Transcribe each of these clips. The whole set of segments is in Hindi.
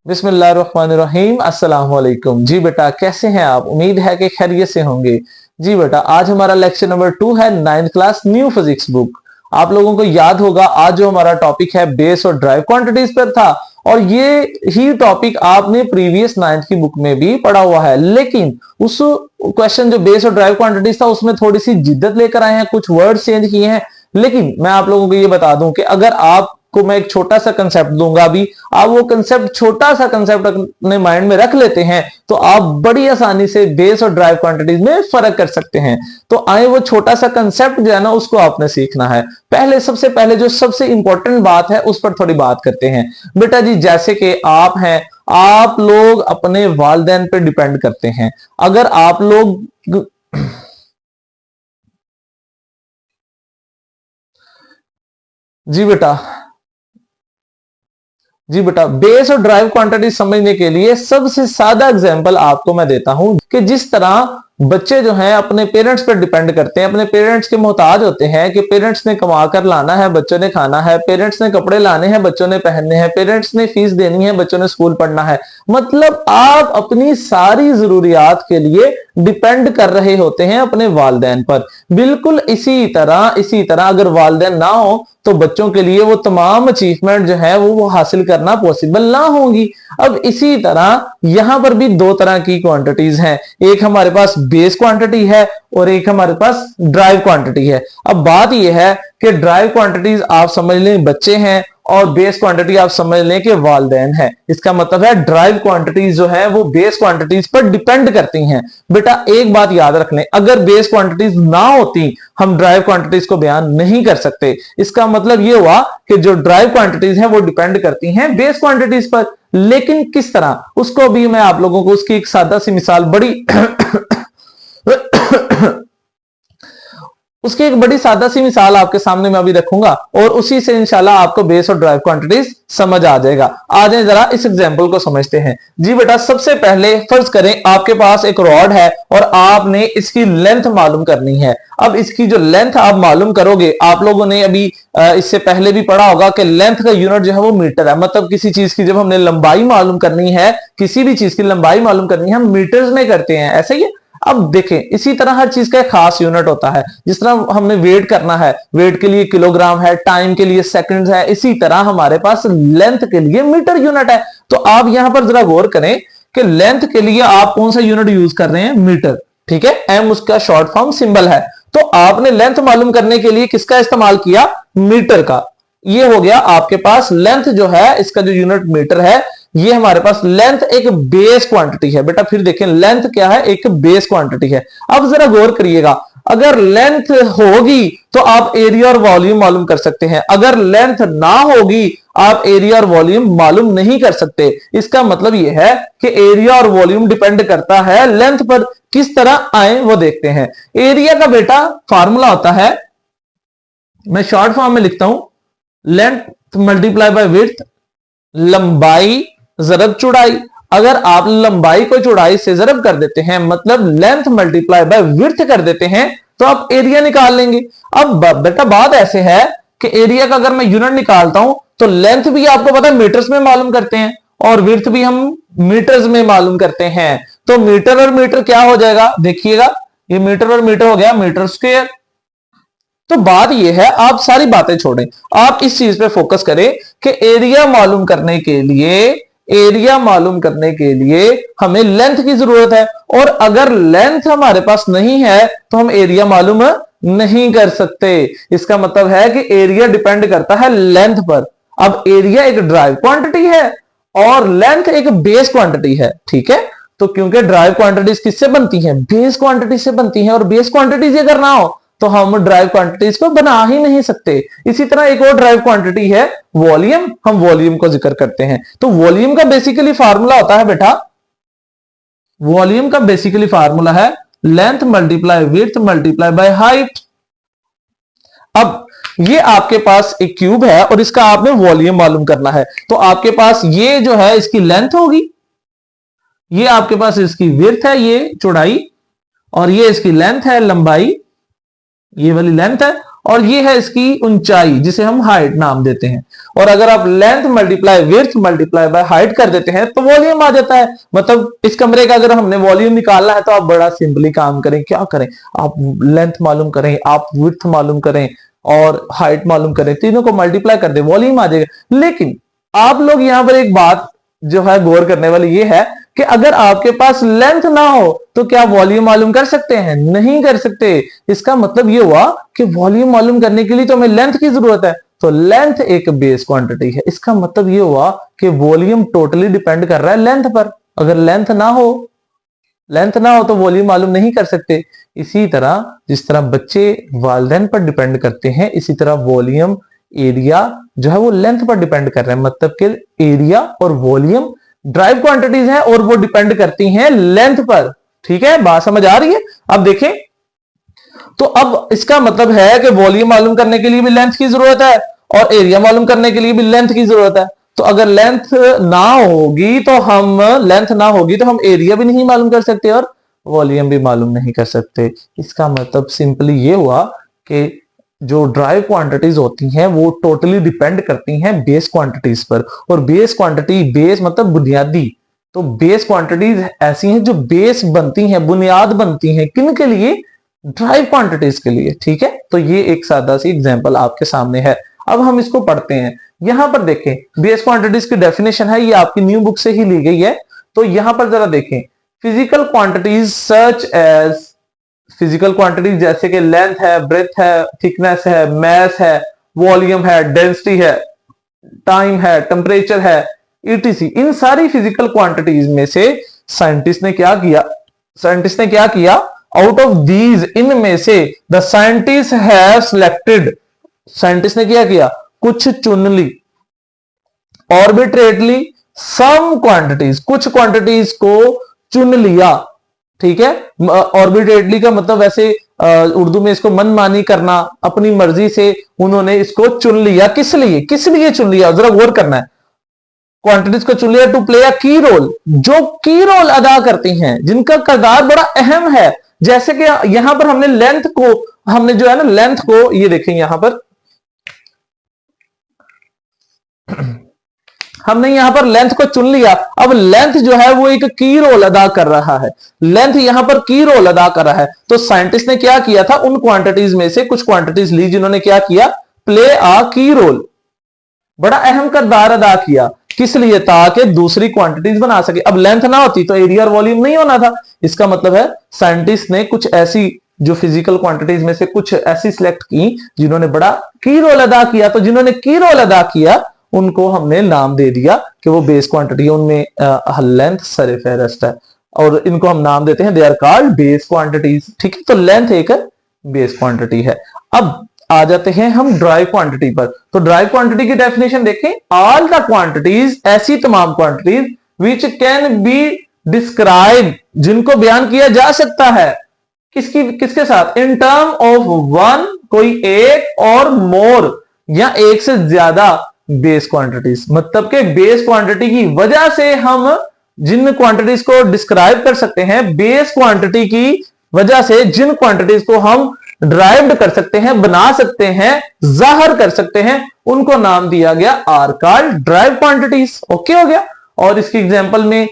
बिस्मिल्लाहिर्रहमानिर्रहीम अस्सलाम वालेकुम। जी बेटा, कैसे हैं आप? उम्मीद है कि खैरियत से होंगे। जी बेटा, आज हमारा लेक्चर नंबर 2 है 9th class new physics book. आप लोगों को याद होगा आज जो हमारा टॉपिक है बेस और ड्राइव क्वांटिटीज पर था, और ये ही टॉपिक आपने प्रीवियस 9th की बुक में भी पढ़ा हुआ है। लेकिन उस क्वेश्चन जो बेस और ड्राइव क्वांटिटीज था उसमें थोड़ी सी जिद्दत लेकर आए हैं, कुछ वर्ड चेंज किए हैं। लेकिन मैं आप लोगों को ये बता दूं कि अगर आपको मैं एक छोटा सा कंसेप्ट दूंगा, अभी आप वो कंसेप्ट, छोटा सा कंसेप्ट अपने माइंड में रख लेते हैं तो आप बड़ी आसानी से बेस और ड्राइव क्वांटिटीज में फर्क कर सकते हैं। तो आए वो छोटा सा कंसेप्ट जो है ना, उसको आपने सीखना है। सबसे पहले जो सबसे इंपॉर्टेंट बात है उस पर थोड़ी बात करते हैं। बेटा जी, जैसे कि आप हैं, आप लोग अपने वालिदैन पे डिपेंड करते हैं। अगर आप लोग जी बेटा जी बेटा, बेस और ड्राइव क्वांटिटी समझने के लिए सबसे सादा एग्जांपल आपको मैं देता हूं कि जिस तरह बच्चे जो हैं अपने पेरेंट्स पर डिपेंड करते हैं, अपने पेरेंट्स के मोहताज होते हैं कि पेरेंट्स ने कमा कर लाना है, बच्चों ने खाना है, पेरेंट्स ने कपड़े लाने हैं, बच्चों ने पहनने हैं, पेरेंट्स ने फीस देनी है, बच्चों ने स्कूल पढ़ना है। मतलब आप अपनी सारी जरूरियात के लिए डिपेंड कर रहे होते हैं अपने वालिदैन पर। बिल्कुल इसी तरह अगर वालिदैन ना हो तो बच्चों के लिए वो तमाम अचीवमेंट जो है वो हासिल करना पॉसिबल ना होगी। अब इसी तरह यहां पर भी दो तरह की क्वांटिटीज हैं, एक हमारे पास बेस क्वांटिटी है और एक हमारे पास ड्राइव क्वांटिटी है। अब बात यह है कि ड्राइव क्वांटिटीज आप समझ लें बच्चे हैं, और बेस क्वांटिटी आप समझ लें कि वालिदैन है। इसका मतलब है ड्राइव क्वांटिटीज जो है वो बेस क्वांटिटीज पर डिपेंड करती हैं। बेटा एक बात याद रख लें, अगर बेस क्वांटिटीज ना होती हम ड्राइव क्वांटिटीज को बयान नहीं कर सकते। इसका मतलब यह हुआ कि जो ड्राइव क्वांटिटीज हैं वो डिपेंड करती हैं बेस क्वांटिटीज पर। लेकिन किस तरह, उसको भी मैं आप लोगों को उसकी एक सादा सी मिसाल उसकी एक बड़ी सादा सी मिसाल आपके सामने मैं अभी रखूंगा, और उसी से इंशाल्लाह आपको बेस और ड्राइव क्वांटिटीज समझ आ जाएगा। आ जाए जरा इस एग्जांपल को समझते हैं। जी बेटा, सबसे पहले फर्ज करें आपके पास एक रॉड है और आपने इसकी लेंथ मालूम करनी है। अब इसकी जो लेंथ आप मालूम करोगे, आप लोगों ने अभी इससे पहले भी पढ़ा होगा कि लेंथ का यूनिट जो है वो मीटर है। मतलब किसी चीज की जब हमने लंबाई मालूम करनी है, किसी भी चीज की लंबाई मालूम करनी है, हम मीटर्स में करते हैं, ऐसा ही है। अब देखें, इसी तरह हर चीज का एक खास यूनिट होता है। जिस तरह हमने वेट करना है, वेट के लिए किलोग्राम है, टाइम के लिए सेकंड्स है, इसी तरह हमारे पास लेंथ के लिए मीटर यूनिट है। तो आप यहां पर जरा गौर करें कि लेंथ के लिए आप कौन सा यूनिट यूज कर रहे हैं? मीटर। ठीक है, एम उसका शॉर्ट फॉर्म सिंबल है। तो आपने लेंथ मालूम करने के लिए किसका इस्तेमाल किया? मीटर का। ये हो गया आपके पास लेंथ जो है, इसका जो यूनिट मीटर है, ये हमारे पास लेंथ एक बेस क्वांटिटी है। बेटा फिर देखें, लेंथ क्या है? एक बेस क्वांटिटी है। अब जरा गौर करिएगा, अगर लेंथ होगी तो आप एरिया और वॉल्यूम मालूम कर सकते हैं, अगर लेंथ ना होगी आप एरिया और वॉल्यूम मालूम नहीं कर सकते। इसका मतलब यह है कि एरिया और वॉल्यूम डिपेंड करता है लेंथ पर। किस तरह आए वो देखते हैं। एरिया का बेटा फार्मूला होता है, मैं शॉर्ट फॉर्म में लिखता हूं, लेंथ मल्टीप्लाई बाय विड्थ, लंबाई जरब चौड़ाई। अगर आप लंबाई को चौड़ाई से जरब कर देते हैं, मतलब लेंथ मल्टीप्लाई बाय विड्थ कर देते हैं, तो आप एरिया निकाल लेंगे। अब बेटा बात ऐसे है कि एरिया का अगर मैं यूनिट निकालता हूं तो लेंथ भी आपको पता है मीटर्स में मालूम करते हैं, और विड्थ भी हम मीटर्स में मालूम करते हैं। तो मीटर और मीटर क्या हो जाएगा? देखिएगा, ये मीटर और मीटर हो गया मीटर स्क्वायर। तो बात यह है, आप सारी बातें छोड़ें, आप इस चीज पे फोकस करें कि एरिया मालूम करने के लिए हमें लेंथ की जरूरत है, और अगर लेंथ हमारे पास नहीं है तो हम एरिया मालूम नहीं कर सकते। इसका मतलब है कि एरिया डिपेंड करता है लेंथ पर। अब एरिया एक ड्राइव क्वांटिटी है और लेंथ एक बेस क्वांटिटी है। ठीक है, तो क्योंकि ड्राइव क्वांटिटीज किससे बनती हैं? बेस क्वांटिटी से बनती हैं, और बेस क्वांटिटीज अगर ना हो तो हम ड्राइव क्वांटिटीज को बना ही नहीं सकते। इसी तरह एक और ड्राइव क्वांटिटी है वॉल्यूम, हम वॉल्यूम को जिक्र करते हैं। तो वॉल्यूम का बेसिकली फार्मूला होता है बेटा, वॉल्यूम का बेसिकली फार्मूला है length multiply width multiply by height. अब ये आपके पास एक क्यूब है और इसका आपने वॉल्यूम मालूम करना है, तो आपके पास ये जो है इसकी लेंथ होगी, ये आपके पास इसकी विड्थ है, ये चौड़ाई, और ये इसकी लेंथ है, लंबाई, ये वाली लेंथ है, और ये है इसकी ऊंचाई जिसे हम हाइट नाम देते हैं। और अगर आप length multiply width multiply by height कर देते हैं तो वॉल्यूम आ जाता है। मतलब इस कमरे का अगर हमने वॉल्यूम निकालना है तो आप बड़ा सिंपली काम करें, क्या करें, आप लेंथ मालूम करें, आप विड्थ मालूम करें और हाइट मालूम करें, तीनों को मल्टीप्लाई कर दे, वॉल्यूम आ जाएगा। लेकिन आप लोग यहां पर एक बात जो है गौर करने वाली ये है कि अगर आपके पास लेंथ ना हो तो क्या वॉल्यूम मालूम कर सकते हैं? नहीं कर सकते। इसका मतलब ये हुआ कि वॉल्यूम मालूम करने के लिए तो हमें लेंथ की जरूरत है, तो लेंथ एक बेस क्वांटिटी है। इसका मतलब ये हुआ कि वॉल्यूम टोटली डिपेंड कर रहा है लेंथ पर। अगर लेंथ ना हो तो वॉल्यूम मालूम नहीं कर सकते। इसी तरह जिस तरह बच्चे वालिदैन पर डिपेंड करते हैं, इसी तरह वॉल्यूम एरिया जो है वो लेंथ पर डिपेंड कर रहे हैं। मतलब कि एरिया और वॉल्यूम ड्राइव क्वांटिटीज हैं और वो डिपेंड करती हैं लेंथ पर। ठीक है, बात समझ आ रही है? अब देखें तो अब इसका मतलब है कि वॉल्यूम मालूम करने के लिए भी लेंथ की जरूरत है और एरिया मालूम करने के लिए भी लेंथ की जरूरत है। तो अगर लेंथ ना होगी तो हम एरिया भी नहीं मालूम कर सकते और वॉल्यूम भी मालूम नहीं कर सकते। इसका मतलब सिंपली ये हुआ कि जो ड्राइव क्वांटिटीज होती हैं वो टोटली डिपेंड करती हैं बेस क्वांटिटीज पर। और बेस क्वांटिटी, बेस मतलब बुनियादी, तो बेस क्वांटिटीज ऐसी हैं जो बेस बनती हैं, बुनियाद बनती हैं, किन के लिए? ड्राइव क्वांटिटीज के लिए। ठीक है, तो ये एक सादा सी एग्जांपल आपके सामने है। अब हम इसको पढ़ते हैं। यहां पर देखें बेस क्वांटिटीज की डेफिनेशन है, ये आपकी न्यू बुक से ही ली गई है। तो यहां पर जरा देखें, physical quantities such as, physical quantities जैसे कि लेंथ है, ब्रेथ है, थिकनेस है, मैस है, वॉल्यूम है, डेंसिटी है, टाइम है, टेम्परेचर है, ईटीसी, इन सारी फिजिकल क्वांटिटीज में से साइंटिस्ट ने क्या किया? आउट ऑफ दीज, इनमें से the scientist have selected, scientist ने क्या किया? कुछ चुन ली, ऑर्बिट्रेटली सम क्वांटिटीज, कुछ क्वांटिटीज को चुन लिया। ठीक है, ऑर्बिट्रेटली का मतलब वैसे उर्दू में इसको मनमानी करना, अपनी मर्जी से उन्होंने इसको चुन लिया। किस लिए चुन लिया? जरा गौर करना है। क्वांटिटीज को चुन लिया टू प्ले अ की रोल, जो की रोल अदा करती हैं, जिनका किरदार बड़ा अहम है। जैसे कि यहां पर हमने जो है ना लेंथ को, ये देखें यहां पर हमने यहां पर लेंथ को चुन लिया। अब लेंथ जो है वो एक की रोल अदा कर रहा है, लेंथ यहां पर की रोल अदा कर रहा है। तो साइंटिस्ट ने क्या किया था? उन क्वांटिटीज में से कुछ क्वांटिटीज ली जिन्होंने क्या किया? प्ले आ की रोल, बड़ा अहम किरदार अदा किया। किस लिए? ताकि दूसरी क्वांटिटीज बना सके। अब लेंथ ना होती तो एरिया और वॉल्यूम नहीं होना था। इसका मतलब है साइंटिस्ट ने कुछ ऐसी जो फिजिकल क्वांटिटीज में से कुछ ऐसी सिलेक्ट की जिन्होंने बड़ा की रोल अदा किया। तो जिन्होंने की रोल अदा किया उनको हमने नाम दे दिया कि वो बेस क्वांटिटी है, उनमें लेंथ सर फेहरिस्त है और इनको हम नाम देते हैं, they are called base quantities. ठीक है, तो लेंथ एक बेस क्वांटिटी है। अब आ जाते हैं हम ड्राइव क्वांटिटी पर। तो ड्राइव क्वांटिटी की डेफिनेशन देखें, ऑल द क्वांटिटीज, ऐसी तमाम quantities which can be describe, जिनको बयान किया जा सकता है, किसके साथ? इन टर्म ऑफ वन, कोई एक, और मोर, या एक से ज्यादा बेस क्वांटिटीज। मतलब के बेस क्वांटिटी की वजह से हम जिन क्वांटिटीज को डिस्क्राइब कर सकते हैं, बेस क्वांटिटी की वजह से जिन क्वांटिटीज को हम ड्राइव्ड कर सकते हैं, बना सकते हैं, जाहिर कर सकते हैं, उनको नाम दिया गया are called derived quantities. Okay हो गया। और इसकी एग्जांपल में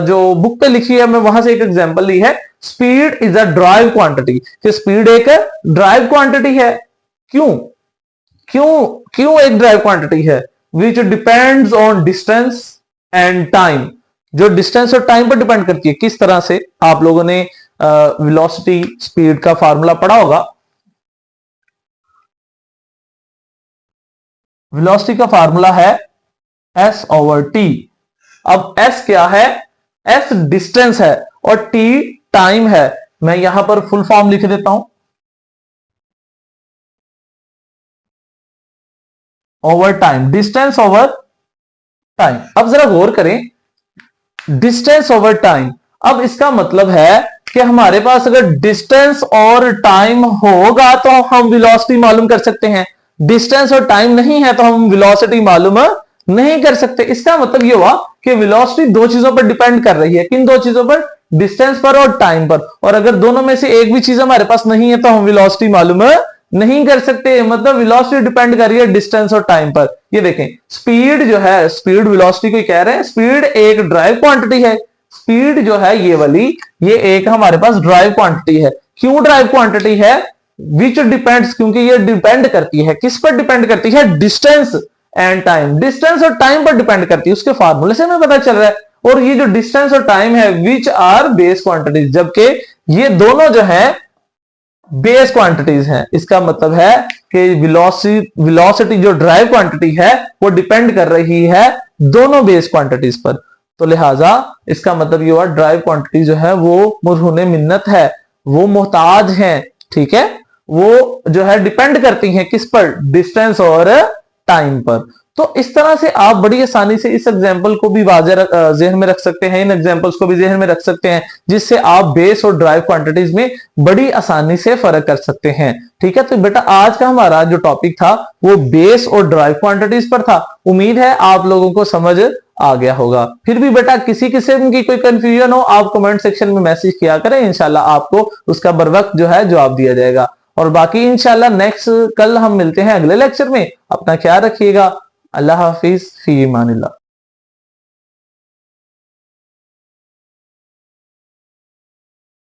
जो बुक पे लिखी है मैं वहां से एक एग्जांपल ली है, speed is a drive quantity, कि स्पीड एक ड्राइव क्वांटिटी है। क्यों एक ड्राइव क्वांटिटी है? Which depends on distance and time, जो डिस्टेंस और टाइम पर डिपेंड करती है। किस तरह से? आप लोगों ने वेलोसिटी स्पीड का फार्मूला पढ़ा होगा। वेलोसिटी का फार्मूला है s ओवर टी। अब s क्या है? s डिस्टेंस है और t टाइम है। मैं यहां पर फुल फॉर्म लिख देता हूं, over time, distance over time. अब जरा गौर करें, डिस्टेंस ओवर टाइम। अब इसका मतलब है कि हमारे पास अगर डिस्टेंस और टाइम होगा तो हम वेलोसिटी मालूम कर सकते हैं, डिस्टेंस और टाइम नहीं है तो हम वेलोसिटी मालूम नहीं कर सकते। इसका मतलब यह हुआ कि वेलोसिटी दो चीजों पर डिपेंड कर रही है। किन दो चीजों पर? डिस्टेंस पर और टाइम पर। और अगर दोनों में से एक भी चीज हमारे पास नहीं है तो हम वेलोसिटी मालूम नहीं कर सकते, मतलब वेलोसिटी डिपेंड कर रही है डिस्टेंस और टाइम पर। ये देखें स्पीड जो है, स्पीड वेलोसिटी को कह रहे हैं, स्पीड एक ड्राइव क्वांटिटी है। स्पीड जो है ये वाली, ये एक हमारे पास ड्राइव क्वांटिटी है। क्यों ड्राइव क्वांटिटी है? विच डिपेंड्स, क्योंकि ये डिपेंड करती है, किस पर डिपेंड करती है? डिस्टेंस एंड टाइम, डिस्टेंस और टाइम पर डिपेंड करती है। उसके फार्मूले से हमें पता चल रहा है। और ये जो डिस्टेंस और टाइम है विच आर बेस क्वांटिटीज, जबकि ये दोनों जो है बेस क्वांटिटीज हैं। इसका मतलब है कि वेलोसिटी जो ड्राइव क्वांटिटी है वो डिपेंड कर रही है दोनों बेस क्वांटिटीज पर। तो लिहाजा इसका मतलब ये हुआ ड्राइव क्वांटिटी जो है वो मुरहुने मिन्नत है, वो मोहताज हैं, ठीक है, वो जो है डिपेंड करती हैं किस पर? डिस्टेंस और टाइम पर। तो इस तरह से आप बड़ी आसानी से इस एग्जाम्पल को भी ज़हन में रख सकते हैं, इन एग्जाम्पल्स को भी ज़हन में रख सकते हैं, जिससे आप बेस और ड्राइव क्वांटिटीज में बड़ी आसानी से फर्क कर सकते हैं। ठीक है, तो बेटा आज का हमारा जो टॉपिक था वो बेस और ड्राइव क्वांटिटीज पर था। उम्मीद है आप लोगों को समझ आ गया होगा। फिर भी बेटा किसी किस्म की कोई कंफ्यूजन हो आप कमेंट सेक्शन में मैसेज किया करें, इंशाल्लाह आपको उसका बर वक्त जो है जवाब दिया जाएगा। और बाकी इंशाल्लाह नेक्स्ट कल हम मिलते हैं अगले लेक्चर में। अपना ख्याल रखिएगा। अल्लाह हाफिज, फी इमानिल्लाह।